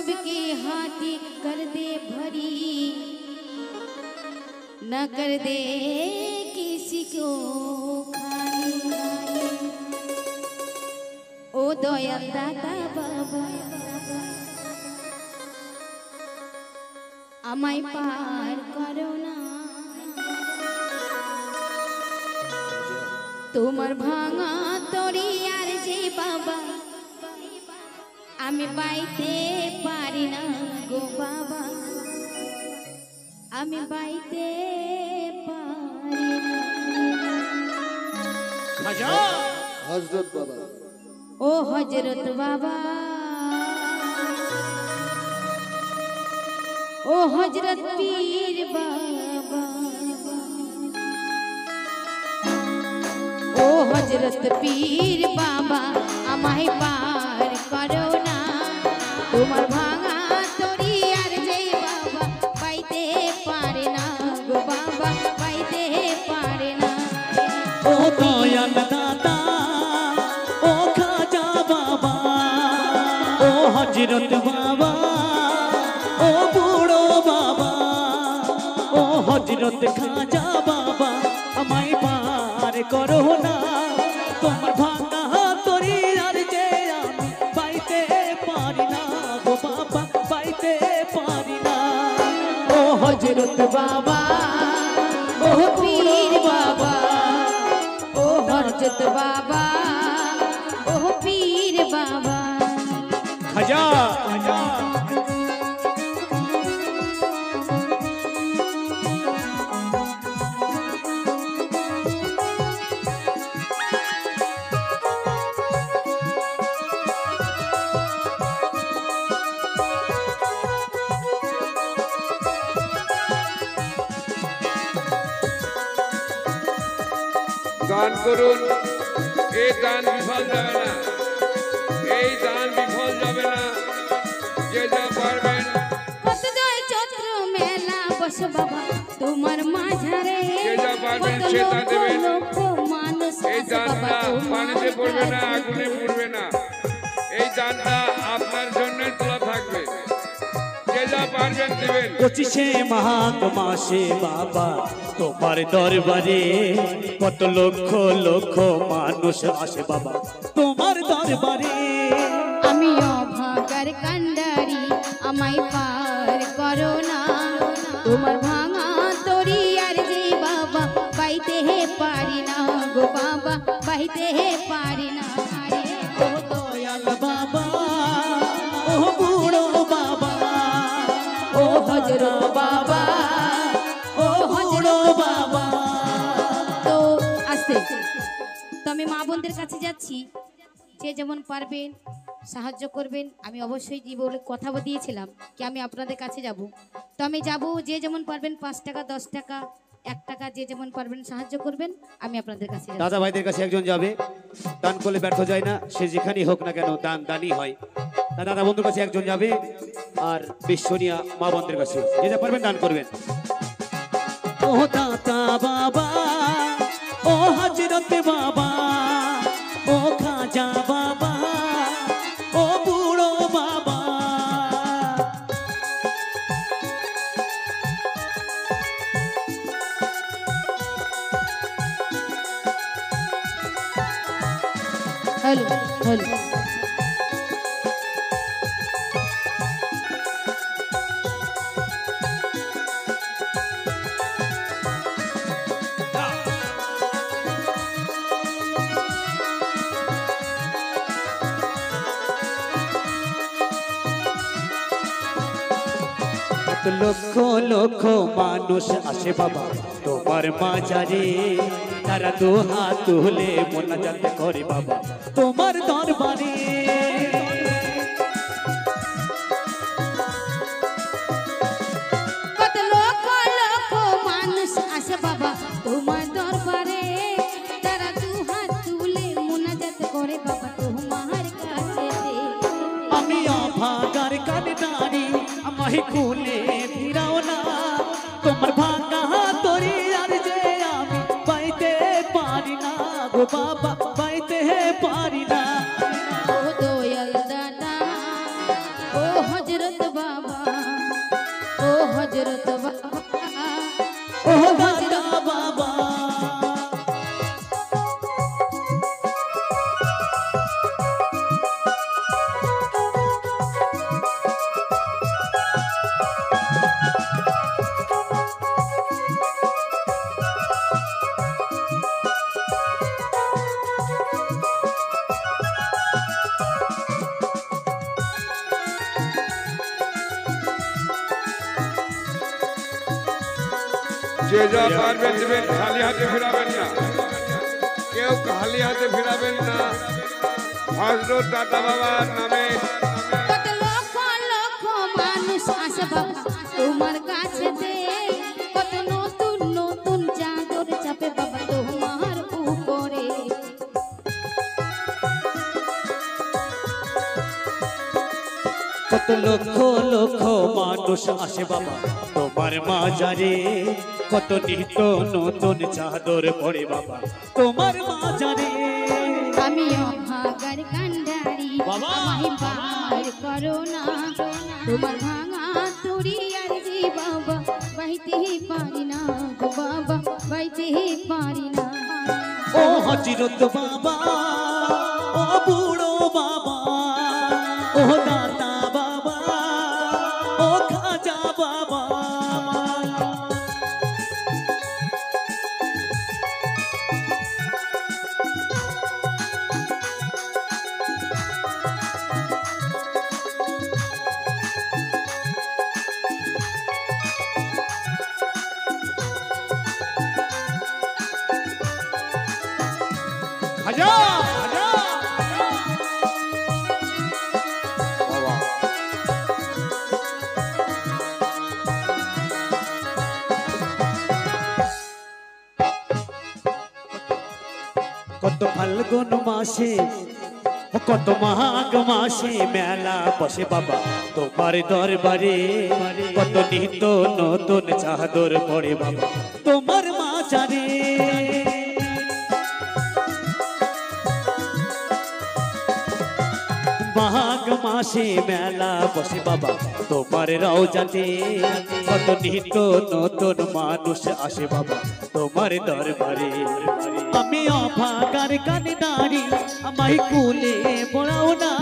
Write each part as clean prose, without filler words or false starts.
सबके हाथी कर दे भरी, न कर दे किसी को खाली। ओ दयाल दाता बाबा আমায় পার করো না, তোমার ভাঙা তরি আর যে বাবা আমি বাইতে পারি না গো বাবা, আমি বাইতে পারি না। হযরত বাবা, ও হযরত বাবা, ও হযরত পীর বাবা, ও হযরত পীর বাবা আমায় পার করো না, তোমার ভাঙা তরি আর যে বাবা পাইতে পারে না গো বাবা, পাইতে পারে না। ও দয়াল দাতা ও খাজা বাবা, ও হযরত বাবা, ও বুড়ো বাবা, ও হযরত খাজা বাবা আমায় পার করো না, তোমার ভাঙা তরি আর যে আমি পাইতে পারি না গো বাবা, পাইতে পারি না। ও হযরত বাবা, ও পীর বাবা, ও হযরত বাবা, ও পীর বাবা। খাজা খাজা দান করুন, এই দান বিফল যাবে না, এই দান বিফল যাবে না। যে যা পারবেন কত জয় চৈত্র মেলা বসে বাবা তোমার মাঝারে, যে যা পারবেন সে দান দেবেন। মানুষ এই দানটা পানিতে পড়বে না, আগুনে পুড়বে না, এই দানটা আপনার জন্য তোলা থাকবে। যে যা পারবেন দেবেন। 25শে মাঘ মাসে বাবা তোমার দরবারে কত লক্ষ লক্ষ মানুষ আসে বাবা তোমার দরবারে। আমি অভাগার কান্ডারি আমায় পার করো না, তোমার ভাঙা তরি আর যে বাবা পাইতে পারি না গো বাবা, পাইতে পারি না। ও দয়াল বাবা, ও বুড়ো বাবা, ও হযরত বাবা, ও বুড়ো বাবা। তো আসতে তো আমি মা বোনদের কাছে যাচ্ছি, যে যেমন পারবেন সাহায্য করবেন। আমি অবশ্যই যে বলে কথা দিয়েছিলাম কি আমি আপনাদের কাছে যাব, তো আমি যাব। যে যেমন পারবেন 5 টাকা 10 টাকা 1 টাকা যে যেমন পারবেন সাহায্য করবেন, আমি আপনাদের কাছে যাব। দাদা ভাইদের কাছে একজন যাবে, দান করলে ব্যর্থ যায় না, সে যেখানেই হোক না কেন দান দানই হয়। দাদা বন্ধুর কাছে একজন যাবে, আর বিশ্বনিয়া মা বোনদের কাছে যে যা পারবেন দান করবেন। ও দাতা বাবা, ও হযরত বাবা, ও খাজা বাবা, ও বুড়ো বাবা। হ্যালো হ্যালো, লক্ষ লক্ষ মানুষ আসে বাবা তোমার মাঝারে, তারা দু হাত তুলে মোনাজাত করে বাবা তোমার দরবারে। কত লক্ষ লক্ষ মানুষ আসে বাবা তোমার দরবারে, তারা দু হাত তুলে মুনাজাত করে বাবা তোমার কাছে। আমি অভাগার কান্ডারি আমায় খুলে ফিরাও না, তোমার ভাঙা তরি আর যে আমি পাইতে পারি না গো বাবা, পাইতে পারি না। ও দয়াল দাতা, ও হযরত হজরত বাবা ও দাদা বাবা যে যা পারবেন দেবেন, খালি হাতে ফিরাবেন না, কেউ খালি হাতে ফিরাবেন না। হযরত দাদা বাবার নামে কত লক্ষ লক্ষ মানুষ আসে বাবা তোমার কাছেতে, কত নতুন নতুন চাদর চাপে বাবা তোমার উপরে। কত লক্ষ লক্ষ মানুষ আসে বাবা তোমার মাজারে, কত নিত্য নতুন চাদর পড়ে বাবা তোমার মাজারে। আমি অভাগার কান্ডারি বাবা, আমায় পার করো না, তোমার ভাঙা তুরি আর জি বাবা বাইতে পারি না গো বাবা, বাইতে পারি না। ও হযরত বাবা, ও বুড়ো বাবা, ও দাদা বাবা, ও খাজা বাবা। খাজা খাজা বাবা কত ফাল্গুন মাসে, কত মাঘ মাসে মেলা বসে বাবা তোমার দরবারে, কত নিত্য নতুন চাদর পড়ে বাবা তোমার মাজারে। মাঘ মাসে মেলা বসে বাবা তোমার রওজাতে, কত নিত্য নতুন মানুষ আসে বাবা তোমার দরবারে। আমি অভাগার কান্ডারি আমায় কুলে পড়াও না,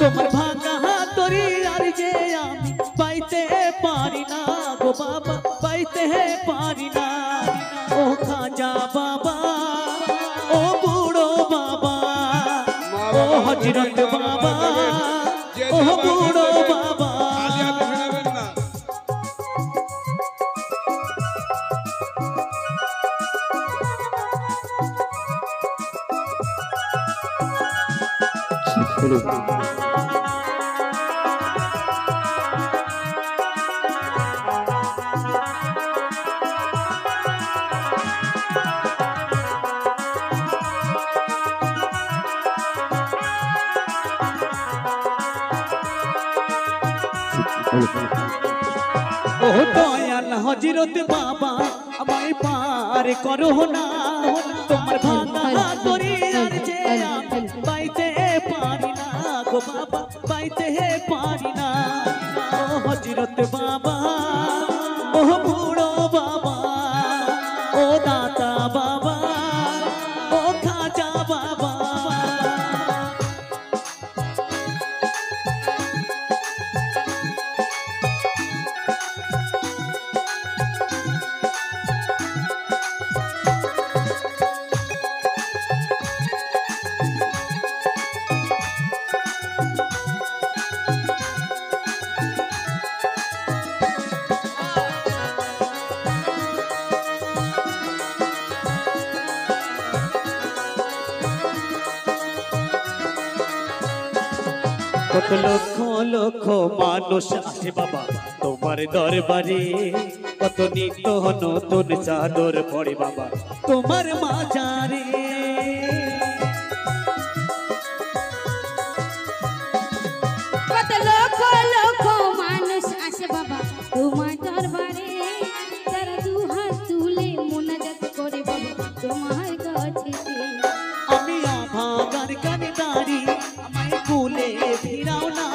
তোমার ভাঙা হাতরি আর যে আমি পাইতে পারি না গো বাবা, পাইতে পারি না। ও খাজা বাবা, ও বুড়ো বাবা, ও হযরত বাবা, ও বুড়ো বাবা। খালি হাতে ফিরাবেন না। ও দয়াল হযরত বাবা আমায় পার করো না, তোমার ভাঙা হাতরি আর যে আমি পাইতে পারি না গো বাবা, পাইতে পারি না। ও হযরত বাবা, ও বুড়ো বাবা, ও দাতা বাবা, ও খাজা বাবা। কত লক্ষ লক্ষ মানুষ আসে বাবা তোমার দরবারে, কত নিত্য নতুন চাদর পড়ে বাবা তোমার মাজারে। কত লক্ষ লক্ষ মানুষ আসে বাবা তোমার দরবারে, তারা দুহাত তুলে মোনাজাত করে বাবা তোমার কাছেতে। আমি অভাগার কান্ডারি আমায় কুলে ফিরাও না,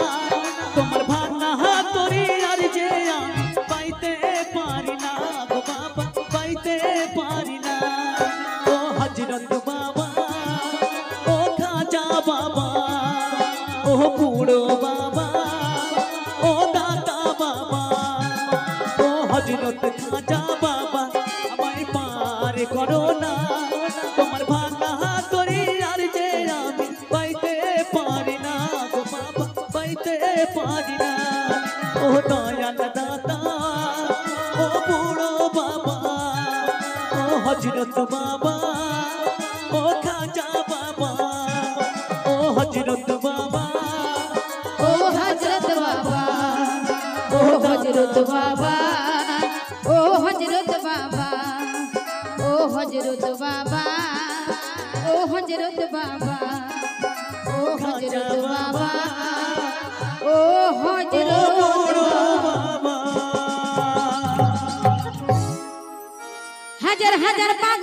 তোমার ভাঙা হাতরি আর যে আমি পাইতে পারি না গো বাবা পাইতে পারি না ও হযরত বাবা ও খাজা বাবা ও বুড়ো বাবা ও দাতা বাবা ও হযরত খাজা বাবা আমায় পার করো না তোমার ভাঙা করে আর যে আমি পাইতে পারি না গো বাবা পাইতে পারি না ও দয়াল দাতা ও বুড়ো বাবা ও হযরত বাবা ও খাজা বাবা ও হযরত বাবা ও হযরত বাবা ও হযরত বাবা ও হযরত বাবা ও হযরত বাবা ও হযরত বাবা ও হযরত বাবা ও হযরত বাবা হাজার হাজার পাগল